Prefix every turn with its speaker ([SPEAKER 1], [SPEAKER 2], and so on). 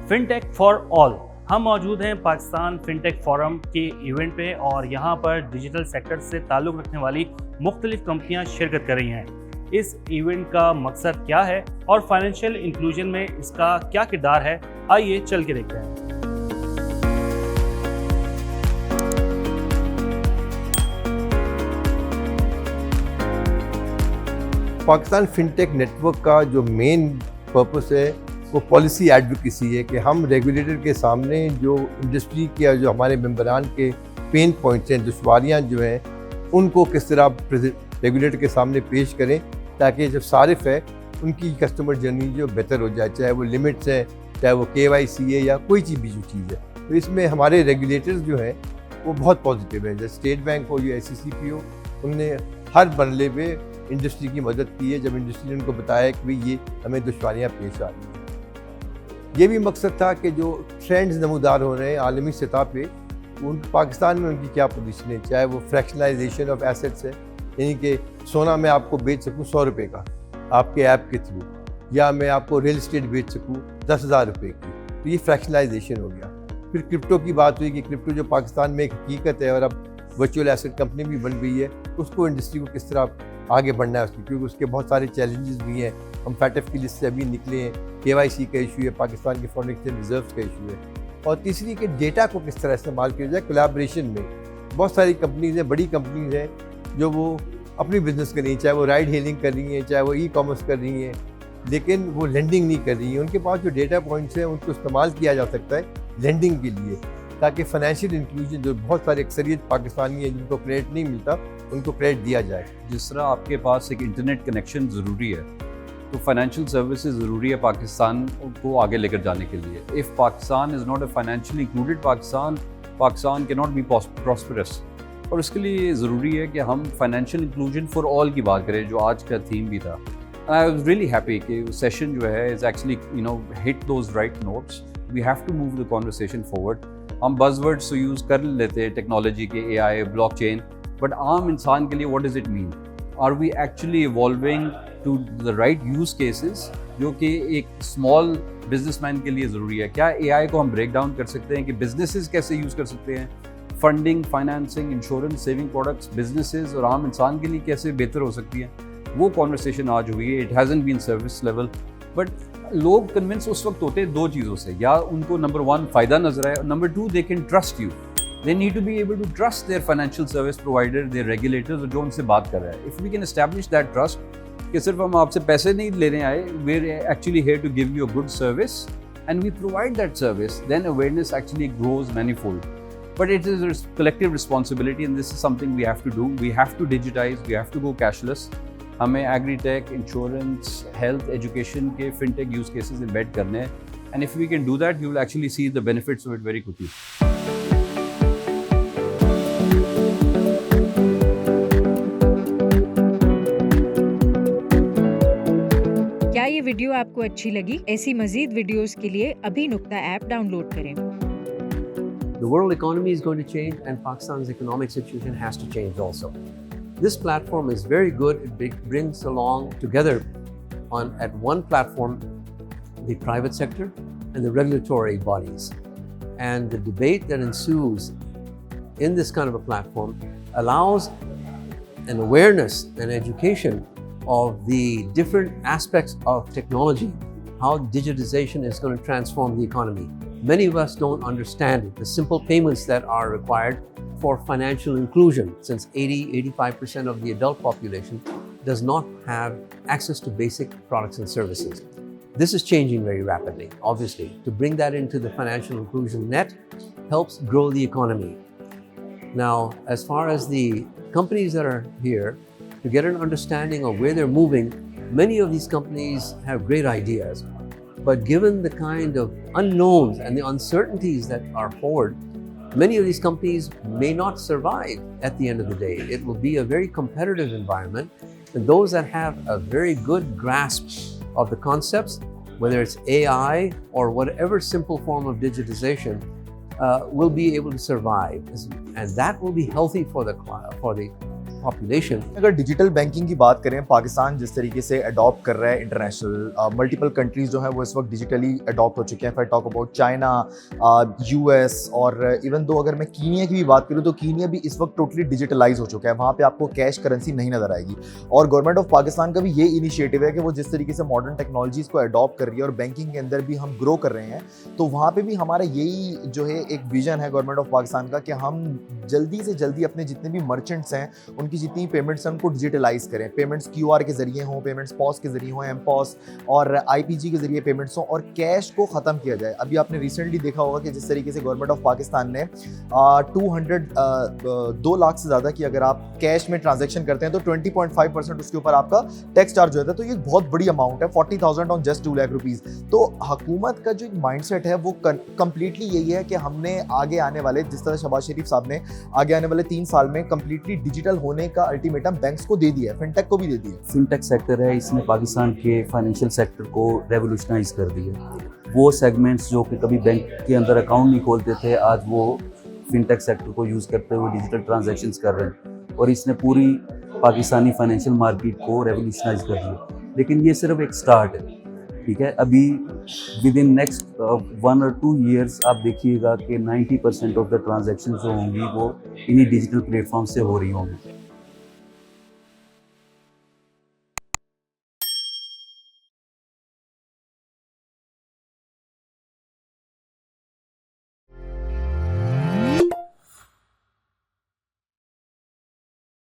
[SPEAKER 1] Fun take for all. ہم موجود ہیں پاکستان فن ٹیک فورم کے ایونٹ پہ اور یہاں پر ڈیجیٹل سیکٹر سے تعلق رکھنے والی مختلف کمپنیاں شرکت کر رہی ہیں. اس ایونٹ کا مقصد کیا ہے اور فائنینشیل انکلوژن میں اس کا کیا کردار ہے، آئیے چل کے دیکھتے ہیں.
[SPEAKER 2] پاکستان فن ٹیک نیٹ ورک کا جو مین پرپس ہے وہ پالیسی ایڈوکیسی ہے کہ ہم ریگولیٹر کے سامنے جو انڈسٹری کے جو ہمارے ممبران کے پین پوائنٹس ہیں، دشواریاں جو ہیں، ان کو کس طرح ریگولیٹر کے سامنے پیش کریں تاکہ جو صارف ہے ان کی کسٹمر جرنی جو بہتر ہو جائے، چاہے وہ لمٹس ہیں، چاہے وہ KYC ہے یا کوئی بھی جو چیز ہے. تو اس میں ہمارے ریگولیٹرز جو ہیں وہ بہت پازیٹیو ہیں. جیسے اسٹیٹ بینک ہو یا SCCP ہو، انہوں نے ہر مرحلے پہ انڈسٹری کی مدد کی ہے جب انڈسٹری نے ان کو بتایا کہ بھئی یہ ہمیں دشواریاں پیش آ رہی ہیں. یہ بھی مقصد تھا کہ جو ٹرینڈز نمودار ہو رہے ہیں عالمی سطح پہ، ان پاکستان میں ان کی کیا پوزیشن ہے، چاہے وہ فریکشنائزیشن آف ایسیٹس ہے، یعنی کہ سونا میں آپ کو بیچ سکوں 100 روپے کا آپ کے ایپ کے تھرو، یا میں آپ کو ریل اسٹیٹ بیچ سکوں 10,000 روپے کی، تو یہ فریکشنائزیشن ہو گیا. پھر کرپٹو کی بات ہوئی کہ کرپٹو جو پاکستان میں ایک حقیقت ہے اور اب ورچوئل ایسٹ کمپنی بھی بن گئی ہے، اس کو انڈسٹری کو کس طرح آگے بڑھنا ہے اس کی، کیونکہ اس کے بہت سارے چیلنجز بھی ہیں. ہم FATF کی لسٹ سے ابھی نکلے ہیں، KYC کا ایشو ہے، پاکستان کے فارن ایکسچینج ریزروز کا ایشو ہے. اور تیسری کہ ڈیٹا کو کس طرح استعمال کیا جائے کولیبریشن میں. بہت ساری کمپنیز ہیں، بڑی کمپنیز ہیں جو وہ اپنی بزنس کر رہی ہیں، چاہے وہ رائڈ ہیلنگ کر رہی ہیں، چاہے وہ ای-کامرس کر رہی ہیں، لیکن وہ لینڈنگ نہیں کر رہی ہیں. ان کے پاس جو ڈیٹا پوائنٹس ہیں ان کو استعمال کیا جا سکتا ہے لینڈنگ کے لیے، تاکہ فائنینشیل انکلوژن جو بہت ساری اکثریت پاکستانی ہیں جن کو کریڈٹ نہیں ملتا ان کو کریڈٹ دیا جائے.
[SPEAKER 3] جس طرح آپ کے پاس ایک انٹرنیٹ کنیکشن ضروری ہے تو فائنینشیل سروسز ضروری ہے پاکستان کو آگے لے کر جانے کے لیے. If Pakistan is not a financially included Pakistan کی ناٹ بی پراسپرس. اور اس کے لیے یہ ضروری ہے کہ ہم فائنینشیل انکلوژن فار آل کی بات کریں، جو آج کا تھیم بھی تھا. آئی واز ریئلی ہیپی کہ سیشن جو ہے is actually hit those right notes. We have to move the conversation forward. ہم بز ورڈس تو یوز کر لیتے ہیں ٹیکنالوجی کے، AI، بلاک چین، بٹ عام انسان کے لیے what does it mean? Are we actually evolving to the right use cases جو کہ ایک اسمال بزنس مین کے لیے ضروری ہے؟ کیا AI کو ہم بریک ڈاؤن کر سکتے ہیں کہ بزنسز کیسے یوز کر سکتے ہیں؟ Funding, financing, insurance, saving products businesses اور عام انسان کے لیے کیسے بہتر ہو سکتی ہیں؟ وہ کانورسیشن آج ہوئی ہے. It hasn't been service level, but لوگ کنونس اس وقت ہوتے ہیں دو چیزوں سے، یا ان کو نمبر 1 فائدہ نظر آئے، number 2 they can trust you. They need to be able to trust their financial service provider, their regulators جو ان سے بات کر رہا ہے. If we can establish that trust کہ صرف ہم آپ سے پیسے نہیں لینے آئے، we're actually here to give you a good service and we provide that service, then awareness actually grows manifold. But it is a collective responsibility and this is something we have to do. We have to digitize, we have to go cashless. ہمیں agritech, insurance, health, education کے fintech use cases embed کرنے ہیں. And if we can do that, you will actually see the benefits of it very quickly.
[SPEAKER 4] کیا یہ video آپ کو اچھی لگی؟ ایسی مزید ویڈیوز کے لیے ابھی نقطہ ایپ ڈاؤن لوڈ کریں.
[SPEAKER 5] The world economy is going to change and Pakistan's economic situation has to change also. This platform is very good. It brings along together at one platform the private sector and the regulatory bodies. And the debate that ensues in this kind of a platform allows an awareness and education of the different aspects of technology, how digitization is going to transform the economy. Many of us don't understand the simple payments that are required for financial inclusion, since 80-85% of the adult population does not have access to basic products and services. This is changing very rapidly, obviously. To bring that into the financial inclusion net helps grow the economy. Now, as far as the companies that are here, to get an understanding of where they're moving, many of these companies have great ideas. But given the kind of unknowns and the uncertainties that are forward, many of these companies may not survive at the end of the day. It will be a very competitive environment, and those that have a very good grasp of the concepts, whether it's AI or whatever simple form of digitization, will be able to survive, and that will be healthy for the population.
[SPEAKER 6] اگر digital banking کی بات کریں، پاکستان جس طریقے سے adapt کر رہا ہے انٹرنیشنل ملٹیپل کنٹریز جو ہیں وہ اس وقت ڈیجیٹلی اڈاپٹ ہو چکے ہیں. If I talk about China, U S, اور ایون دو اگر میں کینیا کی بھی بات کروں تو کینیا بھی اس وقت ٹوٹلی ڈیجیٹلائز ہو چکا ہے. وہاں پہ آپ کو کیش کرنسی نہیں نظر آئے گی. اور گورنمنٹ آف پاکستان کا بھی یہ انیشیٹو ہے کہ وہ جس طریقے سے ماڈرن ٹیکنالوجیز کو اڈاپٹ کر رہی ہے اور بینکنگ کے اندر بھی ہم گرو کر رہے ہیں، تو وہاں پہ بھی ہمارا یہی جو ہے ایک ویژن ہے گورنمنٹ آف پاکستان کا کہ ہم جلدی سے جلدی اپنے جتنے بھی مرچنٹس ہیں ان کی جتنی پیمنٹس ہیں ان کو ڈیجیٹلائز کریں. پیمنٹس کیو آر کے ذریعے ہوں، پیمنٹس پوس کے ذریعے ہوں، ایم پوس اور آئی پی جی کے ذریعے پیمنٹس ہوں، اور کیش کو ختم کیا جائے. ابھی آپ نے ریسنٹلی دیکھا ہوگا کہ جس طریقے سے گورنمنٹ آف پاکستان نے 2 لاکھ سے زیادہ کی اگر آپ کیش میں ٹرانزیکشن کرتے ہیں تو 20.5% اس کے اوپر آپ کا ٹیکس چارج ہوتا ہے. تو یہ بہت بڑی اماؤنٹ ہے، 40,000 آن جسٹ 2 لاکھ روپیز. تو حکومت کا جو ایک مائنڈ سیٹ ہے وہ کمپلیٹلی یہی ہے کہ ہم نے آگے آنے والے، جس طرح شہباز شریف صاحب نے آگے آنے والے 3 سال میں کمپلیٹلی ڈیجیٹل ہونے کا الٹیمیٹم بینکس کو دے دیا ہے، فنٹیک کو بھی دے دیا ہے.
[SPEAKER 7] فنٹیک سیکٹر ہے، اس نے پاکستان کے فائنینشیل سیکٹر کو ریولیوشنائز کر دیا. وہ سیگمنٹس جو کہ کبھی بینک کے اندر اکاؤنٹ نہیں کھولتے تھے، آج وہ فنٹیک سیکٹر کو یوز کرتے ہوئے ڈیجیٹل ٹرانزیکشنز کر رہے ہیں، اور اس نے پوری پاکستانی فائنینشیل مارکیٹ کو ریولیوشنائز کر دیا. لیکن یہ صرف ایک سٹارٹ ہے، ٹھیک ہے. ابھی with in next 1 or 2 years آپ دیکھیے گا کہ 90% آف دا ٹرانزیکشن جو ہوں گی وہ انہی ڈیجیٹل پلیٹ فارم سے ہو رہی ہوں گی.